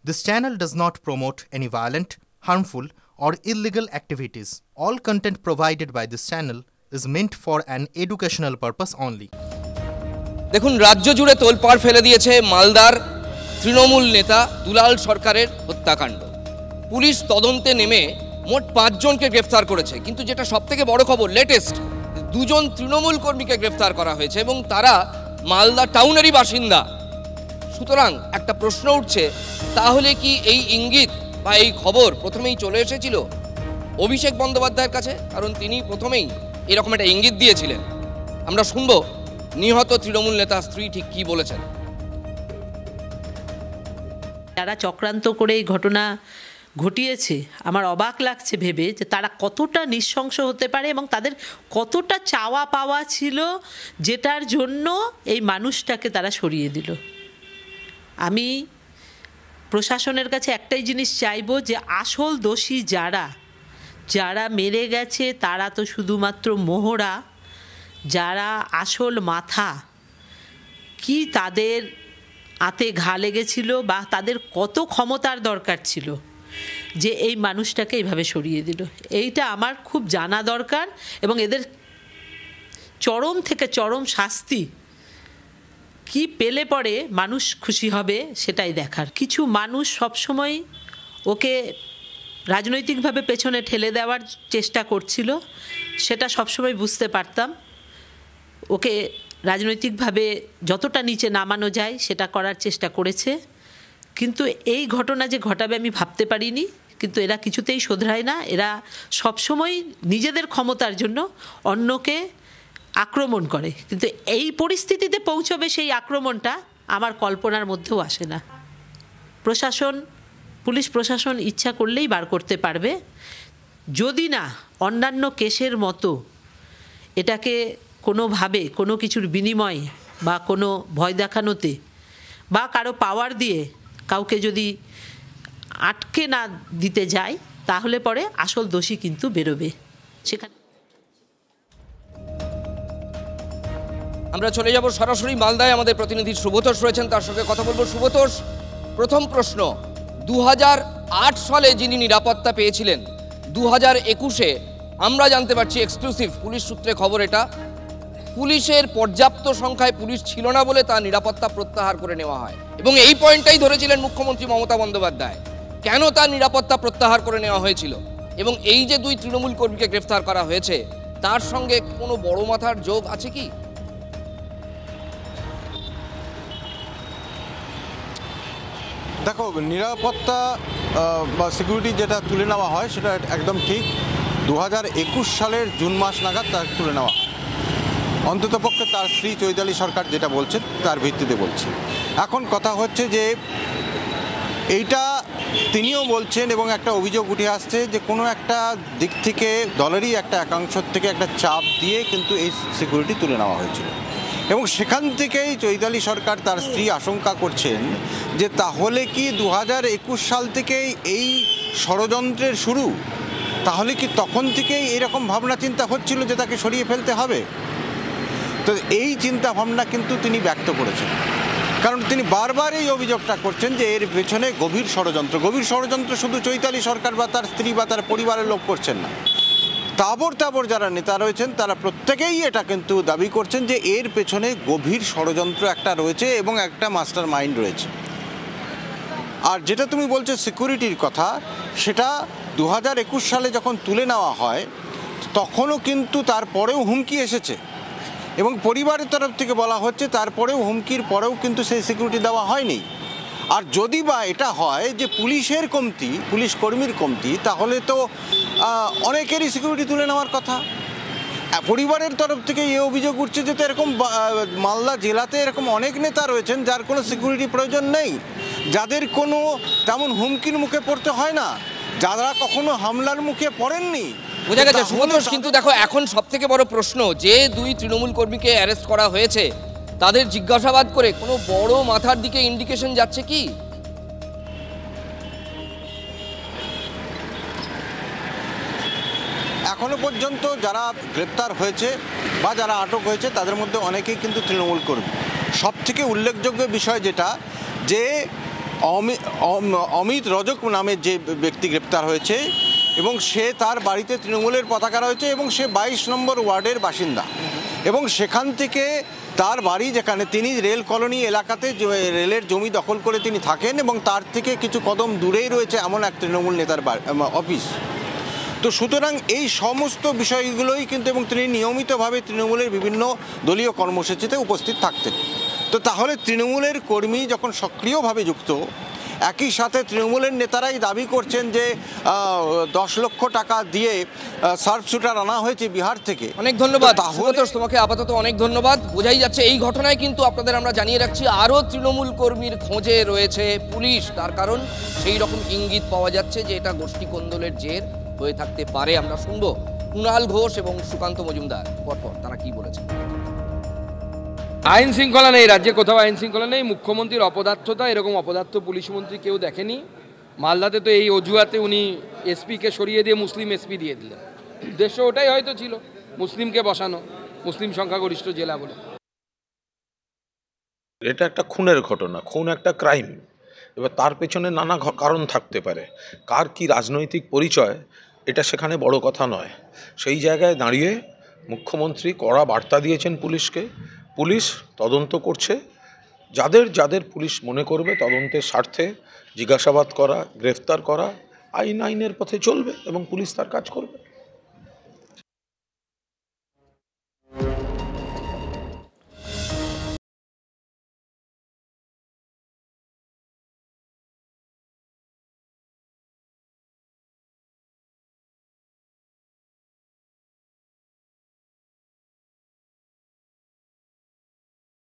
This channel does not promote any violent, harmful, or illegal activities. All content provided by this channel is meant for an educational purpose only. দেখুন, রাজ্য জুড়ে তোলপাড় ফেলে দিয়েছে মালদার তৃণমূল নেতা দুলাল সরকারের হত্যাকাণ্ড। পুলিশ তদন্তে নেমে মোট 5 জনকে গ্রেফতার করেছে, কিন্তু যেটা সবথেকে বড় খবর, লেটেস্ট 2 জন তৃণমূল কর্মীকে গ্রেফতার করা হয়েছে এবং তারা মালদা টাউনেরই বাসিন্দা। সুতরাং একটা প্রশ্ন উঠছে, তাহলে কি এই ইঙ্গিত বা এই খবর প্রথমেই চলে এসেছিল অভিষেক বন্দ্যোপাধ্যায়ের কাছে? কারণ তিনি প্রথমেই এরকম একটা ইঙ্গিত দিয়েছিলেন। আমরা শুনবো নিহত তৃণমূল নেতা স্ত্রী ঠিক কি বলেছেন। যারা চক্রান্ত করে এই ঘটনা ঘটিয়েছে, আমার অবাক লাগছে ভেবে যে তারা কতটা নৃশংস হতে পারে এবং তাদের কতটা চাওয়া পাওয়া ছিল, যেটার জন্য এই মানুষটাকে তারা সরিয়ে দিল। আমি প্রশাসনের কাছে একটাই জিনিস চাইবো, যে আসল দোষী যারা মেরে গেছে তারা তো শুধুমাত্র মোহরা, যারা আসল মাথা, কি তাদের হাতে ঘা লেগেছিল বা তাদের কত ক্ষমতার দরকার ছিল যে এই মানুষটাকে এইভাবে সরিয়ে দিল, এইটা আমার খুব জানা দরকার। এবং এদের চরম থেকে চরম শাস্তি কি পেলে পরে মানুষ খুশি হবে সেটাই দেখার। কিছু মানুষ সবসময় ওকে রাজনৈতিকভাবে পেছনে ঠেলে দেওয়ার চেষ্টা করছিল, সেটা সবসময় বুঝতে পারতাম। ওকে রাজনৈতিকভাবে যতটা নিচে নামানো যায় সেটা করার চেষ্টা করেছে, কিন্তু এই ঘটনা যে ঘটাবে আমি ভাবতে পারিনি। কিন্তু এরা কিছুতেই শোধরায় না, এরা সবসময় নিজেদের ক্ষমতার জন্য অন্যকে আক্রমণ করে, কিন্তু এই পরিস্থিতিতে পৌঁছবে সেই আক্রমণটা আমার কল্পনার মধ্যেও আসে না। পুলিশ প্রশাসন ইচ্ছা করলেই বার করতে পারবে, যদি না অন্যান্য কেসের মতো এটাকে কোনোভাবে কোনো কিছুর বিনিময়ে বা কোনো ভয় দেখানোতে বা কারো পাওয়ার দিয়ে কাউকে যদি আটকে না দিতে যায়, তাহলে পরে আসল দোষী কিন্তু বেরোবে। সেখানে আমরা চলে যাব সরাসরি মালদায়, আমাদের প্রতিনিধি সুব্রতোষ রয়েছেন, তার সঙ্গে কথা বলবো। সুব্রতোষ, প্রথম প্রশ্ন, 2008 সালে যিনি নিরাপত্তা পেয়েছিলেন, 2021-এ আমরা জানতে পারছি, এক্সক্লুসিভ পুলিশ সূত্রে খবর এটা, পুলিশের পর্যাপ্ত সংখ্যায় পুলিশ ছিল না বলে তার নিরাপত্তা প্রত্যাহার করে নেওয়া হয় এবং এই পয়েন্টটাই ধরেছিলেন মুখ্যমন্ত্রী মমতা বন্দ্যোপাধ্যায়। কেন তার নিরাপত্তা প্রত্যাহার করে নেওয়া হয়েছিল এবং এই যে 2 তৃণমূল কর্মীকে গ্রেফতার করা হয়েছে, তার সঙ্গে কোনো বড় মাথার যোগ আছে কি? দেখো, নিরাপত্তা বা সিকিউরিটি যেটা তুলে নেওয়া হয় সেটা একদম ঠিক 2021 সালের জুন মাস নাগাদ তার তুলে নেওয়া, অন্ততপক্ষে তার স্ত্রী চৈতালি সরকার যেটা বলছেন তার ভিত্তিতে বলছে। এখন কথা হচ্ছে যে এইটা তিনিও বলছেন এবং একটা অভিযোগ উঠে আসছে যে কোনো একটা দিক থেকে দলেরই একটা একাংশ থেকে একটা চাপ দিয়ে কিন্তু এই সিকিউরিটি তুলে নেওয়া হয়েছিল এবং সেখান থেকেই চৈতালি সরকার তার স্ত্রী আশঙ্কা করছেন যে তাহলে কি 2021 সাল থেকেই এই ষড়যন্ত্রের শুরু? তাহলে কি তখন থেকেই এরকম ভাবনা চিন্তা হচ্ছিল যে তাকে সরিয়ে ফেলতে হবে? তো এই চিন্তা ভাবনা কিন্তু তিনি ব্যক্ত করেছেন, কারণ তিনি বারবার এই অভিযোগটা করছেন যে এর পেছনে গভীর ষড়যন্ত্র শুধু চৈতালি সরকার বা তার স্ত্রী বা তার পরিবারের লোক করছেন না, তাবর যারা নেতা রয়েছেন তারা প্রত্যেকেই এটা কিন্তু দাবি করছেন যে এর পেছনে গভীর ষড়যন্ত্র একটা রয়েছে এবং একটা মাস্টার মাইন্ড রয়েছে। আর যেটা তুমি বলছো সিকিউরিটির কথা, সেটা 2021 সালে যখন তুলে নেওয়া হয় তখনও কিন্তু তারপরেও হুমকি এসেছে এবং পরিবারের তরফ থেকে বলা হচ্ছে তারপরেও হুমকির পরেও কিন্তু সেই সিকিউরিটি দেওয়া হয়নি। আর যদি বা এটা হয় যে পুলিশ কর্মীর কমতি, তাহলে তো অনেকেরই সিকিউরিটি তুলে নেওয়ার কথা। পরিবারের তরফ থেকে এই অভিযোগ উঠছে যে তো এরকম মালদা জেলাতে এরকম অনেক নেতা রয়েছেন যার কোনো সিকিউরিটি প্রয়োজন নেই, যাদের কোনো তেমন হুমকির মুখে পড়তে হয় না, যারা কখনো হামলার মুখে পড়েননি। বোঝা গেছে সুব্রতোষ, কিন্তু দেখো এখন সবথেকে বড় প্রশ্ন, যে 2 তৃণমূল কর্মীকে অ্যারেস্ট করা হয়েছে তাদের জিজ্ঞাসাবাদ করে কোনো বড় মাথার দিকে ইন্ডিকেশন যাচ্ছে কি? এখনো পর্যন্ত যারা গ্রেপ্তার হয়েছে বা যারা আটক হয়েছে তাদের মধ্যে অনেকেই কিন্তু তৃণমূল কর্মী। সবথেকে উল্লেখযোগ্য বিষয় যেটা, যে অমিত রজক নামের যে ব্যক্তি গ্রেপ্তার হয়েছে এবং সে তার বাড়িতে তৃণমূলের পতাকা রয়েছে এবং সে 22 নম্বর ওয়ার্ডের বাসিন্দা এবং সেখান থেকে তার বাড়ি যেখানে তিনি রেল কলোনি এলাকাতে রেলের জমি দখল করে তিনি থাকেন এবং তার থেকে কিছু কদম দূরেই রয়েছে এমন এক তৃণমূল নেতার অফিস। তো সুতরাং এই সমস্ত বিষয়গুলোই কিন্তু এবং তিনি নিয়মিতভাবে তৃণমূলের বিভিন্ন দলীয় কর্মসূচিতে উপস্থিত থাকতেন। তো তাহলে তৃণমূলের কর্মী যখন সক্রিয়ভাবে যুক্ত, একই সাথে তৃণমূলের নেতারাই দাবি করছেন যে 10 লক্ষ টাকা দিয়ে সার্ফ শুটার আনা হয়েছে বিহার থেকে। অনেক ধন্যবাদ সুব্রতোষ, তোমাকে আপাতত অনেক ধন্যবাদ। বোঝাই যাচ্ছে এই ঘটনায় কিন্তু আপনাদের আমরা জানিয়ে রাখছি আরও তৃণমূল কর্মীর খোঁজে রয়েছে পুলিশ, তার কারণ সেই রকম ইঙ্গিত পাওয়া যাচ্ছে যে এটা গোষ্ঠী কোন্দলের জের হয়ে থাকতে পারে। আমরা শুনবো কুণাল ঘোষ এবং সুকান্ত মজুমদার পরপর তারা কি বলেছেন। আইন শৃঙ্খলা নেই রাজ্যে, কোথাও আইন শৃঙ্খলা নেই। মুখ্যমন্ত্রীর অপদার্থতা, এরকম অপদার্থ পুলিশ মন্ত্রী কেউ দেখেনি। মালদাতে তো এই অজুহাতে উনি এসপিকে সরিয়ে দিয়ে মুসলিম এসপি দিয়ে দিলেন। উদ্দেশ্য ওটাই হয়তো ছিল, মুসলিমকে বসানো, মুসলিম সংখ্যাগরিষ্ঠ জেলা বলে। এটা একটা খুনের ঘটনা, খুন একটা ক্রাইম। এবার তার পেছনে নানা কারণ থাকতে পারে, কার কি রাজনৈতিক পরিচয় এটা সেখানে বড় কথা নয়। সেই জায়গায় দাঁড়িয়ে মুখ্যমন্ত্রী কড়া বার্তা দিয়েছেন পুলিশকে। পুলিশ তদন্ত করছে, যাদের যাদের পুলিশ মনে করবে তদন্তের স্বার্থে জিজ্ঞাসাবাদ করা, গ্রেফতার করা, আইনের পথে চলবে এবং পুলিশ তার কাজ করবে।